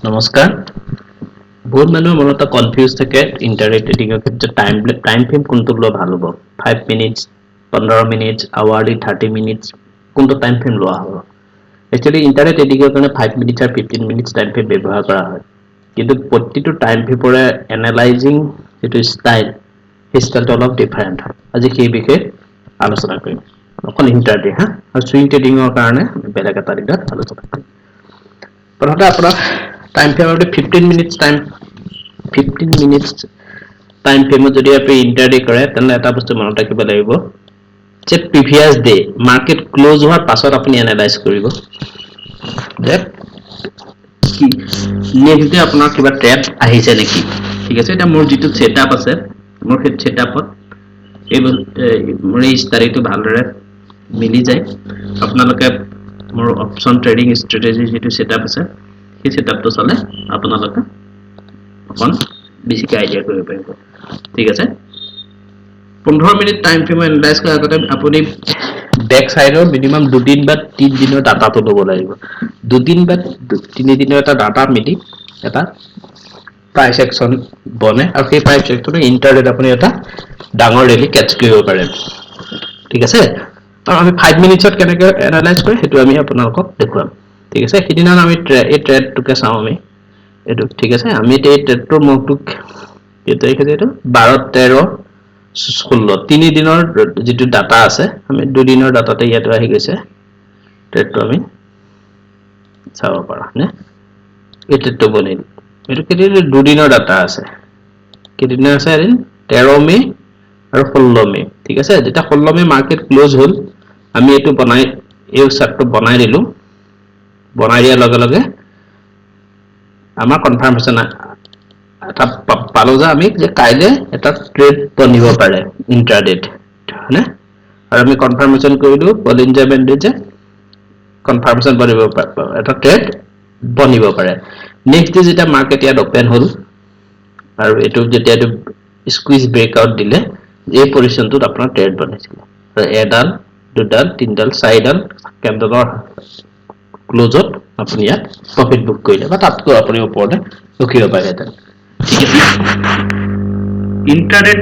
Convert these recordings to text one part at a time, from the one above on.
নমস্কাৰ বহুত মানুহ মনত কনফিউজ থাকে ইন্টাৰনেট ট্ৰেডিংৰ ক্ষেত্ৰত টাইম ফ্ৰেম কোনটো লোৱা ভাল হ'ব 5 মিনিটস 15 মিনিটস আৱাৰলি 30 মিনিটস কোনটো টাইম ফ্ৰেম লোৱা হ'ব একচুয়ালি ইন্টাৰনেট ট্ৰেডিংৰ কাৰণে 5 মিনিটস আৰু 15 মিনিটস টাইম ফ্ৰেম ব্যৱহাৰ কৰা হয় কিন্তু প্ৰতিটো টাইম ফ্ৰেমৰে এনালাইজিং যেটো ষ্টাইল সেই ষ্টাইলটো অলপ ডিফাৰেন্ট হয় আজি সেই বিষয়ে আলোচনা কৰিম অকল ইন্টাৰনেট আৰু সুইং ট্ৰেডিংৰ কাৰণে বেলেগ এটা দিনত আলোচনা কৰিম প্ৰথমতে আপোনাৰ time frame 15 minutes time 15 minutes time ফ্ৰেমত যদি আপুনি ইন্টাৰডে কৰে তেনে এটা বস্তু মনত ৰাখিব লাগিব যে প্ৰিভিয়াস ডে মাৰ্কেট ক্লোজ হোৱাৰ পাছত আপুনি এনালাইজ কৰিব যে কি নেক্সট ডে আপোনাৰ কিবা ট্ৰেড আহিছে নেকি ঠিক আছে এটা মোৰ যেটো সেটআপ আছে মোৰ সেই সেটআপত এই মোৰ এই ষ্টাডিটো ভালদৰে মিলি যায় আপোনালোকে মোৰ অপচন ট্ৰেডিং ষ্ট্ৰেটেজি যেটো সেটআপ আছে সেই সেটআপটো চলে আপোনালোকে অকন বেছিকৈ আইডিয়া কৰিব পাৰিব ঠিক আছে 15 মিনিট টাইম ফ্ৰেম এনালাইজ কৰাৰ আগতে আপুনি বেক সাইডৰ মিনিমাম 2 দিন বা 3 দিনৰ ডাটাটো ল'ব লাগিব 2 দিন বা 3 দিনৰ এটা ডাটা মিলি এটা প্ৰাইস একচন বনে আৰু সেই প্ৰাইস একচনটো ইন্টাৰনেট আপুনি এটা ডাঙৰ ৰেলি ক্যাচ কৰিব পাৰে ঠিক আছে আৰু আমি 5 মিনিটছত কেনেকৈ এনালাইজ কৰে হেতু আমি আপোনালোকক দেখুৱাম ঠিক আছে কিদিনা আমি এই ট্ৰেডটোকে চাও আমি এটো ঠিক আছে আমি এই ট্ৰেডটোৰ মুভটোক এটা এখানে এটা 12 13 16 3 দিনৰ যেটো ডাটা আছে আমি 2 দিনৰ ডাটাতে ইয়াত আহি গৈছে ট্ৰেডটো আমি চাব পাৰা নে এই ট্ৰেডটো বনিল এটো কেতিয়া 2 দিনৰ ডাটা আছে কেদিনা আছে 13 মে আৰু 16 মে ঠিক আছে যেটা 16 মে মাৰ্কেট ক্লোজ হল আমি এটো বনাই এই চাৰ্টটো বনাই দিলু বনাই দিয়াৰ লগে লগে আমাৰ কনফাৰ্মেশন এটা পালো যে আমি যে কাইলে এটা ট্ৰেড বনিব পাৰে ইন্ট্ৰাডেত হয়নে আৰু আমি কনফাৰ্মেশন কৰিলো বলিঞ্জাৰ বেন্ডে যে কনফাৰ্মেশন বনিব এটা ট্ৰেড বনিব পাৰে নেক্সট ডে যেটা মাৰ্কেট ইয়াত ওপেন হল আৰু এটো যেতিয়া এটো স্কুইজ ব্ৰেকআউট দিলে এই পজিশনটোত আপোনাৰ ট্ৰেড বনাইছিল এডাল দুডাল তিনডাল চাৰিডাল কেন্ডলৰ ক্লোজত আপুনি ইয়াত প্ৰফিট বুক কৰিলে বা তাতকৈ আপুনি ওপৰতে ৰখিব পাৰে ঠিক আছে ইন্টাৰনেট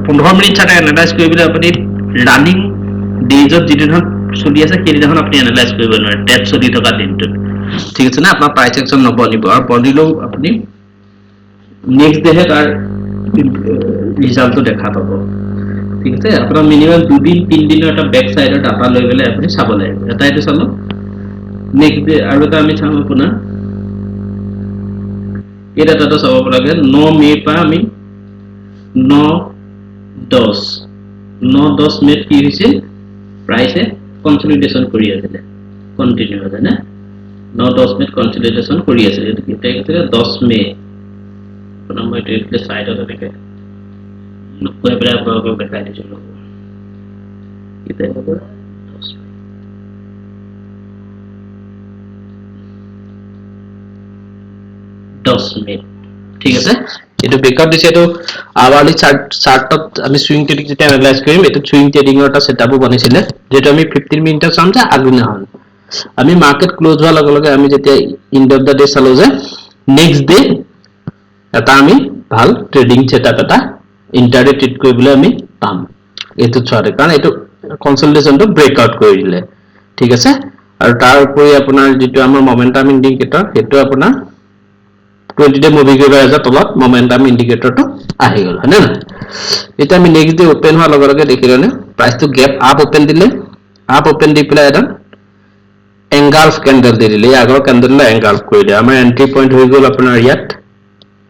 15 মিনিট চাটা এনালাইজ কৰিবলৈ আপুনি ৰানিং ডেজত যেদিন চলি আছে সেইদিনাখন আপুনি এনালাইজ কৰিব নোৱাৰে ট্ৰেড চলি থকা দিনটোত ঠিক আছে না আপোনাৰ প্ৰাইস একচন নবনিব আৰু বনিলেও আপুনি নেক্সট ডে তাৰ ৰিজাল্টটো দেখা পাব ঠিক আছে আপোনাৰ মিনিমাম 2 দিন 3 দিনৰ এটা বেক সাইডৰ ডাটা লৈ গলে আপুনি চাব লাগিব এটা এটো চালো নেক্সট ডে আৰু এটা আমি চাম আপোনাৰ এই ডাটাটো চাব লাগে 9 মে পা আমি 9-10 মে কি হৈছে প্ৰাইসে কনসলিডেশন কৰি আছে কন্টিনিউ আছে না 9-10 মে কনসলিডেশন কৰি আছে এটা কি 10 মে আপোনাৰ মই এইটো সাইডত দেখে নকৈ পেলাই আপোনাক দেখাই দিছো এটা হ'ব 10 মে ঠিক আছে এটো ব্ৰেকআউট দিছে এটো আৱাৰলি চাৰ্টত আমি সুইং ট্ৰেডিং যেটা এনালাইজ কৰিম এটো সুইং ট্ৰেডিংৰ এটা সেটআপ বনাইছিলে যেটো আমি 15 মিনিটৰ চাম যে আগদিনা হল আমি মাৰ্কেট ক্লোজ হোৱাৰ লগে লগে আমি যেতিয়া ইন অফ দা ডে চালো যে নেক্সট ডে এটা আমি ভাল ট্ৰেডিং সেটআপ এটা ইন্টাৰনেট ট্ৰেড কৰিবলৈ আমি পাম এটো চলে কাৰণ এটো কনসলিডেশনটো ব্ৰেকআউট কৰি দিলে ঠিক আছে আৰু তাৰ উপৰি আপোনাৰ যেটো আমাৰ মোমেন্টাম ইন্ডিকেটৰ হেতু আপোনাৰ 20 ডে মুভিং এভাৰেজৰ তলত মোমেন্টাম ইন্ডিকেটৰটো আহি গল হয়নে না এটা আমি নেক্সট ডে ওপেন হোৱাৰ লগে লগে দেখিলেনে প্ৰাইসটো গ্যাপ আপ ওপেন দিলে আপ ওপেন দি পেলাই এটা এংগালফ ক্যান্ডেল দি দিলে আগৰ ক্যান্ডেলটো এংগালফ কৰিলে আমাৰ এন্ট্ৰি পইণ্ট হৈ গল আপোনাৰ ইয়াত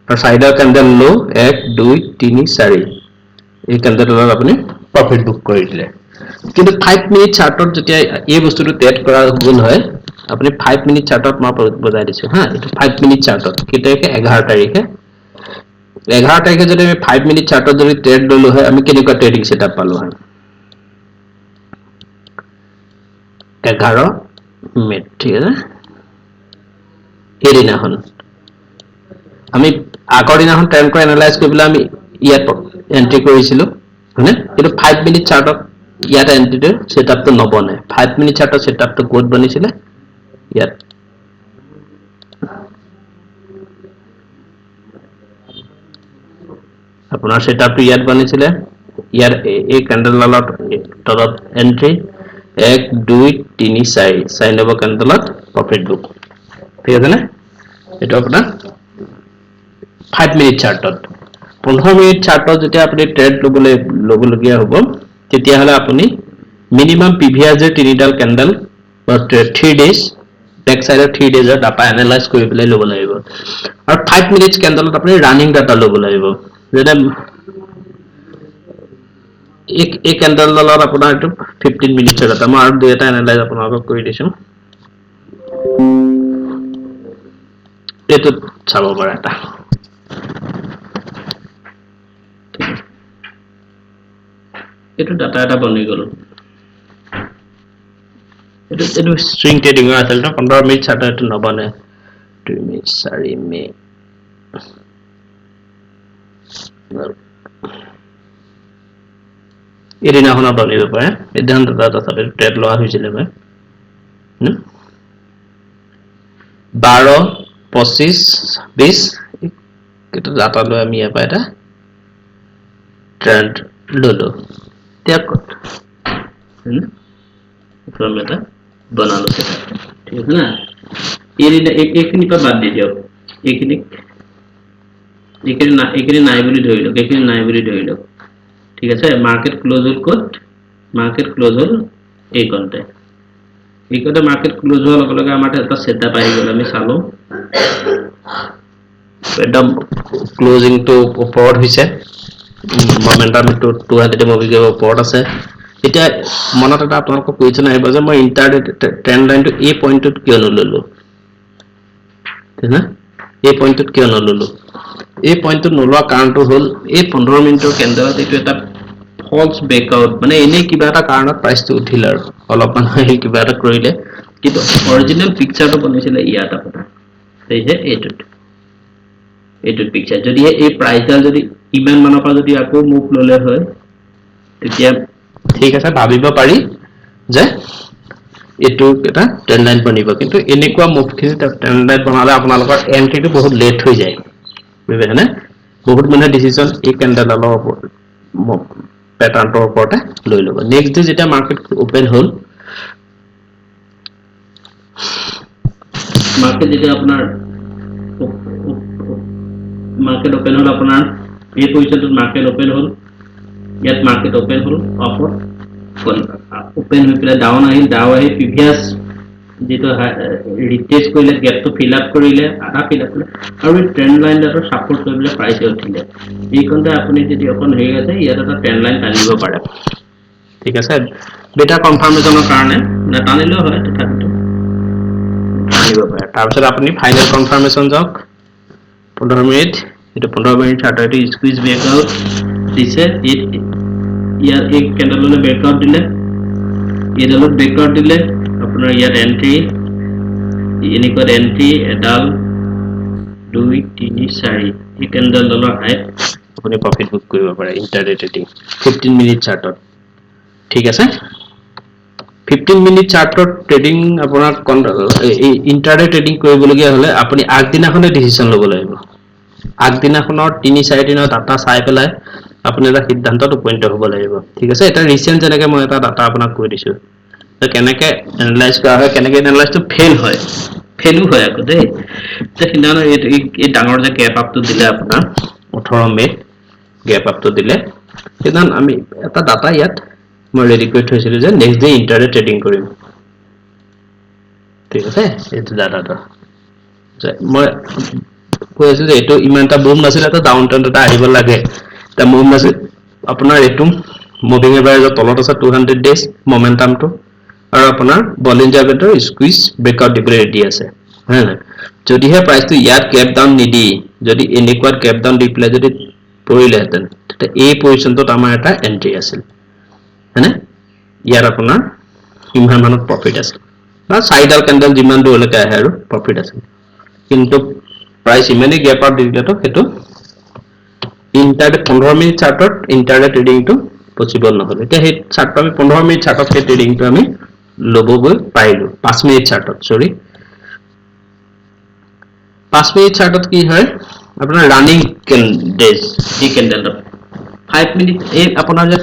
আৰু সাইডৰ ক্যান্ডেল লো 1 2 3 4 এই ক্যান্ডেলত আপুনি প্ৰফিট বুক কৰি দিলে কিন্তু 5 মিনিট চাৰ্টত যেতিয়া এই বস্তুটো ট্ৰেড কৰা গল হয় আপুনি 5 মিনিট চাৰ্টত মই বুজাই দিছো হা এটো 5 মিনিট চাৰ্টত কিটাকে 11 তাৰিখে যদি আমি 5 মিনিট চাৰ্টত যদি ট্ৰেড ললো হয় আমি কেনেকুৱা ট্ৰেডিং সেটআপ পালো হয় 11 মে ঠিক আছে এদিনাখন আমি আগৰ দিনাখন ট্ৰেন্ডটো এনালাইজ কৰিবলৈ আমি ইয়াত এন্ট্ৰি কৰিছিলো হয়নে কিন্তু 5 মিনিট চাৰ্টত ইয়াত এন্ট্ৰিটো সেটআপটো নবনে 5 মিনিট চাৰ্টত সেটআপটো কোড বনিছিলে ইয়াত আপোনাৰ সেটআপটো ইয়াত বনিছিলে ইয়াৰ এই কেন্ডেলডালত তলত এন্ট্ৰি 1 2 3 4 4 নম্বৰ কেন্ডেলত প্ৰফিট বুক ঠিক আছে না এটা আপোনাৰ 5 মিনিট চাৰ্টত 15 মিনিট চাৰ্টত যেতিয়া আপুনি ট্ৰেড লবলগীয়া হ'ব তেতিয়া হলে আপুনি মিনিমাম পিভিআৰ যে তিনিডাল কেন্ডেল বা 3 ডেজ বেক সাইডৰ 3 ডেজৰ ডাটা এনালাইজ কৰি পেলাই ল'ব লাগিব আৰু 5 মিনিটছ কেন্ডেলত আপুনি ৰানিং ডাটা ল'ব লাগিব যেনে एक कैंडल डॉलर अपना 15 मिनिट्स रहता मैं और डेटा एनालाइज अपना को কৰি দিছো এটো চাব পাৰা এটা এটো ডাটা এটা বনি গল এটো স্ট্রিং ট্রেডিং আছিল না 15 মিনিট চাটা এটো নবনে 2 মিনিট 4 মিনিট এদিনাখন বনিব পাৰে এদিন ডাটা চাবে ট্ৰেড লোৱা হৈছিল মই 12 25 20 এটা ডাটা লৈ আমি ইয়াৰ পৰা এটা ট্ৰেড ললো ত্যাগ কত ফ্রম এটা बनालो সেটা ঠিক আছে না এইখিনি পা বাদ দি দিও এইখিনি নাই বুলি ধৰিলো এইখিনি নাই বুলি ধৰিলো ঠিক আছে মার্কেট ক্লোজ হল কত মার্কেট ক্লোজ হল এই কোনতে মার্কেট ক্লোজ হওয়ার লগে লগে আমার একটা সেটআপ আই গেল আমি চালো একদম ক্লোজিং তো ওপৰত হৈছে মোমেন্টাম তো 200 মুভি কে ওপৰত আছে এটা মনত এটা আপোনাক কোৱেশ্চন আহিব যে মই ইন্টাৰডে ট্ৰেন্ড লাইন তো এই পইণ্টত কিয় নললো ঠিক না এই পইণ্টত কিয় নললো এই পইণ্টত নলোৱা কাৰণটো হল এই 15 মিনিটৰ কেন্ডেলত এটো এটা ফলস ব্ৰেকআউট মানে এনে কিবা এটা কাৰণত প্ৰাইসটো উঠিল আৰু অলপমান হেই কিবা এটা কৰিলে কিন্তু অৰিজিনাল পিকচাৰটো বনাইছিলে ইয়াত আপোনাৰ এই যে এইটো পিকচাৰ যদি এই প্ৰাইসডাল যদি ইমান মানৰ পৰা যদি আকৌ মুভ ললে হয় তেতিয়া ঠিক আছে ভাবিব পাৰি যে এটো এটা ট্ৰেন্ড লাইন বনিব কিন্তু এনেকুৱা মুভ খিনি ট্ৰেন্ড লাইন বনালে আপোনালোকৰ এন্ট্ৰিটো বহুত লেট হৈ যায় বুজিছেনে বহুত মানে ডিসিশন এই ক্যান্ডেলৰ ওপৰত প্যাটাৰ্নটোৰ ওপৰতে লৈ ল'ব নেক্সট ডে যেতিয়া মাৰ্কেট ওপেন হ'ল মাৰ্কেট যেতিয়া আপোনাৰ মাৰ্কেট ওপেন হল আপনাৰ এই পজিশনটো মাৰ্কেট ওপেন হল ইয়াত মাৰ্কেট ওপেন হল অফৰ ওপেন হৈ পেলাই ডাউন আহিল প্ৰিভিয়াস যেটো ৰিটেস্ট কৰিলে গেপটো ফিল আপ কৰিলে আধা ফিল আপ কৰিলে আৰু ট্ৰেন্ড লাইন ডালৰ সাপোৰ্ট কৰিবলৈ প্ৰাইস উঠিলে এই কোনতে আপুনি যদি অকন হৈ আছে ইয়াত এটা ট্ৰেন্ড লাইন টানিব পাৰে ঠিক আছে বেটা কনফাৰ্মেশনৰ কাৰণে না টানিলেও হয় তথাপিতো টানিব পাৰে তাৰপিছত আপুনি ফাইনাল কনফাৰ্মেশন যাওক 15 মিনিট এটা 15 মিনিট চাৰ্টটো স্কুইজ ব্ৰেকআউট দিছে ইয়াৰ এক ক্যান্ডেললে ব্ৰেকআউট দিলে এডালত ব্ৰেকআউট দিলে আপোনাৰ ইয়াত এন্ট্ৰি এনেকুৱা এন্ট্ৰি এডাল 2 3 4 এই ক্যান্ডেলডালৰ হাই আপুনি প্ৰফিট বুক কৰিব পাৰে ইন্টাৰডে ট্ৰেডিং 15 মিনিট চাৰ্টত ঠিক আছে 15 মিনিট চাৰ্টত ট্ৰেডিং আপোনাৰ ইন্টাৰডে ট্ৰেডিং কৰিবলগীয়া হলে আপুনি আগদিনাখনে ডিসিশন ল'ব লাগিব আগদিনাখনৰ 3-4 দিনৰ ডাটা চাই পেলাই আপুনি এটা সিদ্ধান্তত উপনীত হ'ব লাগিব ঠিক আছে এটা ৰিসেন্ট যেনেকৈ মই এটা ডাটা আপোনাক কৈ দিছো তো কেনেকৈ এনালাইজ কৰা হয় কেনেকৈ এনালাইজটো ফেলু হয় আকৌ দেই যে সিনানো এই ডাঙৰ যে গ্যাপ আপটো দিলে আপোনাৰ 18 মে গ্যাপ আপটো দিলে সিনান আমি এটা ডাটা ইয়াত মই ৰেডি কৰি থৈছিলো যে নেক্সট ডে ইন্টাৰডে ট্ৰেডিং কৰিম ঠিক আছে এইটো ডাটাটো যে মই কৈ আছো যে এইটো ইমানটা বুম নাছিল এটা ডাউন ট্ৰেন্ড এটা আহিব লাগে তা মুভ নাছিল আপোনাৰ এইটো মুভিং এভাৰেজৰ তলত আছে 200 ডেজ মোমেন্টামটো আৰু আপোনাৰ বলিঞ্জাৰ বেটৰ স্কুইজ ব্ৰেকআউট দিবলৈ ৰেডি আছে হ্যাঁ যদিহে প্ৰাইসটো ইয়াত গ্যাপ ডাউন নিদি যদি এনেকুৱা গ্যাপ ডাউন দি পেলাই যদি পৰিলেহেঁতেন তেতিয়া এই পজিশনটোত আমাৰ এটা এন্ট্ৰি আছিল হয়নে ইয়াৰ আপোনাৰ ইমান মানত প্ৰফিট আছে না সাইডাল ক্যান্ডেল যিমান দূৰলৈকে আহে আৰু প্ৰফিট আছে কিন্তু প্ৰাইস ইমানে গ্যাপ আপ দি দিলেতো হেতু ইন্টাৰডে 15 মিনিট চাৰ্টত ইন্টাৰডে ট্ৰেডিংটো পসিবল নহল এটা হে চাৰ্ট আমি 15 মিনিট চাৰ্টত হে ট্ৰেডিংটো আমি লবগৈ পাইলো 5 মিনিট চাৰ্টত সৰি 5 মিনিট চাৰ্টত কি হয় আপোনাৰ ৰানিং ডেজ এই কেণ্ডেলত 5 মিনিট এই আপোনাৰ যে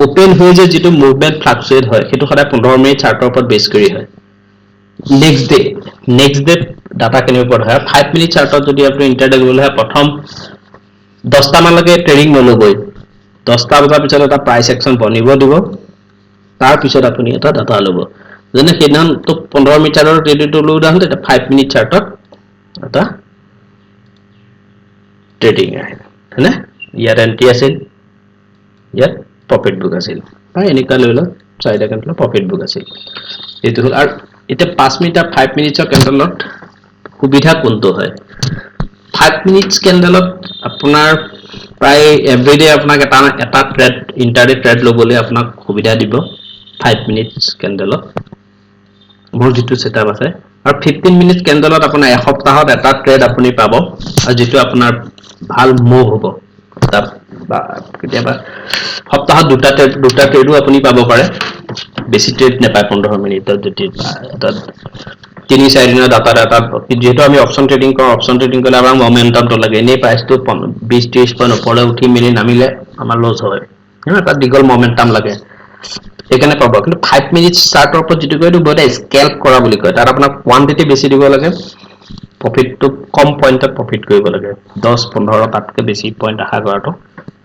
ওপেন হৈ যে যেটো মুভমেন্ট ফ্লাকচুৱেট হয় সেইটো সদায় 15 মিনিট চাৰ্টৰ ওপৰত বেছ কৰি হয় নেক্সট ডে ডাটা কেনেকৈ পঢ়া হয় 5 মিনিট চাৰ্টত যদি আপুনি ইন্টাৰডে গলে হয় প্ৰথম 10টা মানলৈকে ট্ৰেডিং নলবই 10টা বজাৰ পিছত এটা প্ৰাইস একচন বনিব দিব তাৰ পিছত আপুনি এটা ডাটা লব যেনে সেইদিনাখন তো 15 মিটাৰৰ ট্ৰেডিংটো লৈ উদাহৰণ এটা 5 মিনিট চাৰ্টত এটা ট্ৰেডিং আহে হয়নে ইয়াত এন্ট্ৰি আছিল ইয়াত প্ৰফিট বুক আছিল বা এনেকা লৈ লওক 4 সেকেন্ডৰ প্ৰফিট বুক আছিল এইটো হল আৰু এটা 5 মিনিট আৰু 5 মিনিটৰ কেণ্ডেলত সুবিধা কোনটো হয় 5 মিনিটস কেণ্ডেলত আপোনাৰ প্ৰায় এভৰিডে আপোনাক এটা ট্ৰেড ইন্টাৰডে ট্ৰেড লবলৈ আপোনাক সুবিধা দিব 5 মিনিটস কেণ্ডেলত মোৰ যেটো সেটআপ আছে আৰু 15 মিনিট কেণ্ডেলত আপোনাৰ এসপ্তাহত এটা ট্ৰেড আপুনি পাব আৰু যেটো আপোনাৰ ভাল মুভ হ'ব তাত বা কেতিয়াবা সপ্তাহত দুটা ট্ৰেডও আপুনি পাব পাৰে বেছি ট্ৰেড নেপায় 15 মিনিটত যদি এটা 3-4 দিনৰ ডাটা যেহেতু আমি অপশন ট্ৰেডিং কৰিলে আমাৰ মোমেন্টামটো লাগে এনে প্ৰাইসটো 20-30 পইণ্ট ওপৰলৈ উঠি মিলি নামিলে আমাৰ লছ হয় এটা দিগল মোমেন্টাম লাগে এখানে পাব কিন্তু 5 মিনিটস চাৰ্টৰ ওপৰত যেটো কয় বডা স্কেলপ কৰা বুলি কয় তাত আপোনাক কোৱান্টিটি বেছি দিব লাগে প্ৰফিটটো কম পইণ্টত প্ৰফিট কৰিব লাগে 10-15 তাতকৈ বেছি পইণ্ট আশা কৰাটো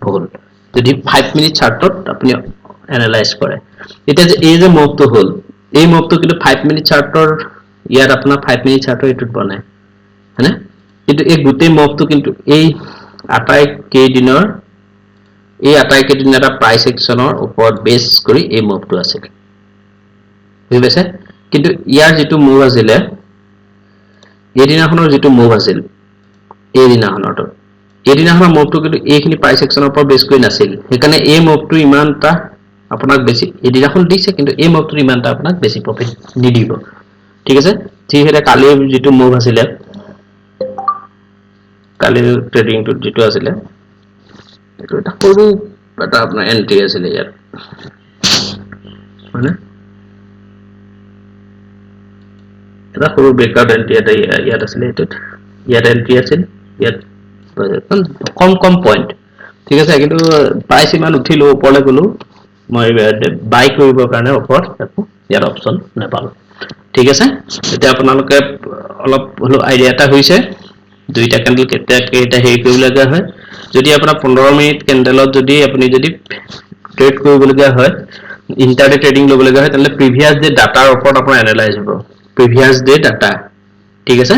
ভুল যদি 5 মিনিট চাৰ্টত আপুনি এনালাইজ কৰে এটা যে এই যে মুভটো হল এই মুভটো কিন্তু 5 মিনিট চাৰ্টৰ ইয়াত আপোনাৰ 5 মিনিট চাৰ্টৰ এটুত বনায় হয়নে কিন্তু এই গোটেই মুভটো কিন্তু এই আটাই কেইদিনৰ এটা প্ৰাইস একচনৰ ওপৰত বেছ কৰি এই মুভটো আছিল বুজিছে কিন্তু ইয়াৰ যেটো মুভ আছিল এই দিনাখনৰ যেটো মুভ আছিল এই দিনাখনৰ মুভটো কিন্তু এইখিনি প্ৰাইস একচনৰ ওপৰত বেছ কৰি নাছিল সেইকাৰণে এই মুভটো ইমানটা আপোনাক বেছি এই দিনাখন দিছে কিন্তু এই মুভটো ইমানটা আপোনাক বেছি প্ৰফিট নিদিব ঠিক আছে ঠিক আছে কালি যেটো মুভ আছিল কালি ট্ৰেডিংটো যেটো আছিল এটো এটা সৰু এটা আপোনাৰ এন্ট্ৰি আছিল ইয়াত মানে এটা সৰু ব্ৰেকআউট এন্ট্ৰি এটা ইয়াত আছিল এটোত ইয়াত এন্ট্ৰি আছিল ইয়াত কম পইণ্ট ঠিক আছে কিন্তু প্ৰাইস ইমান উঠিলো ওপৰলৈ গলো মই বাই কৰিবৰ কাৰণে ওপৰত ইয়াত অপচন নেপালো ঠিক আছে এতিয়া আপোনালোকে অলপ হলো আইডিয়া এটা হৈছে দুইটা কেণ্ডেল কেটা হেৰি কৰিব লগা হয় যদি আপোনাৰ 15 মিনিট কেণ্ডেলত যদি আপুনি যদি ট্ৰেড কৰিব লগা হয় ইন্টাৰডে ট্ৰেডিং লব লগা হয় তাহলে প্ৰিভিয়াস ডে ডাটাৰ ওপৰত আপোনাৰ এনালাইজ হ'ব প্ৰিভিয়াস ডে ডাটা ঠিক আছে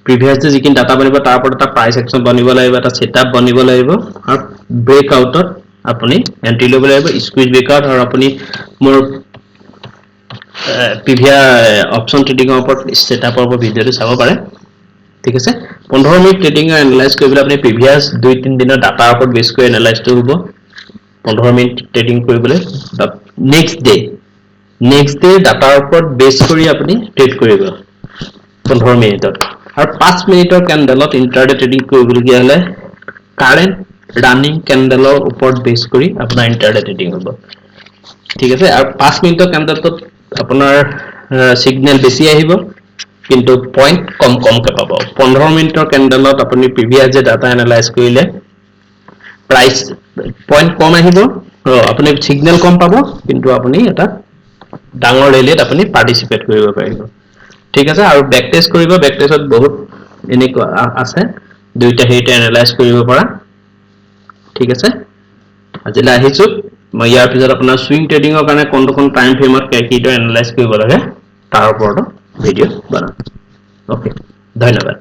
প্ৰিভিয়াস ডে যিকিন ডাটা বনিব তাৰ ওপৰত এটা প্ৰাইস একচন বনিব লাগিব এটা সেটআপ বনিব লাগিব আৰু ব্ৰেকআউটত আপুনি এন্ট্ৰি লব লাগিব স্কুইজ ব্ৰেকআউট আৰু আপুনি মোৰ প্ৰিভিয়াস অপশন ট্ৰেডিংৰ ওপৰত সেটআপৰ ওপৰত ভিডিওটো চাব পাৰে ঠিক আছে 15 মিনিট ট্ৰেডিং এনালাইজ কৰিবলৈ আপুনি প্ৰিভিয়াস 2-3 দিনৰ ডাটাৰ ওপৰত বেছ কৰি এনালাইজটো হ'ব 15 মিনিট ট্ৰেডিং কৰিবলৈ নেক্সট ডে ডাটাৰ ওপৰত বেছ কৰি আপুনি ট্ৰেড কৰিব 15 মিনিটত আৰু 5 মিনিটৰ কেণ্ডেলত ইন্টাৰডে ট্ৰেডিং কৰিবলগীয়া হলে কাৰেন্ট ৰানিং কেণ্ডেলৰ ওপৰত বেছ কৰি আপোনাৰ ইন্টাৰডে ট্ৰেডিং হ'ব ঠিক আছে আৰু 5 মিনিটৰ কেণ্ডেলত আপোনাৰ সিগনেল বেছি আহিব কিন্তু পইণ্ট কমকে পাব 15 মিনিটৰ কেণ্ডেলত আপুনি প্ৰিভিয়াস যে ডাটা এনালাইজ কৰিলে প্ৰাইস পইণ্ট কম আহিব আপুনি সিগনেল কম পাব কিন্তু আপুনি এটা ডাঙৰ ৰেলীত আপুনি পাৰ্টিসিপেট কৰিব পাৰিব ঠিক আছে আৰু ব্যাক টেষ্ট কৰিব ব্যাক টেষ্টত বহুত এনেকুৱা আছে দুইটা হেৰিতে এনালাইজ কৰিব পৰা ঠিক আছে আজিলৈ আহিছো মই ইয়াৰ পিছত আপোনাৰ সুইং ট্ৰেডিংৰ কাৰণে কোন টাইম ফ্ৰেমত কিটো এনালাইজ কৰিব লাগে তাৰ ওপৰত ভিডিও বনাম ওকে ধন্যবাদ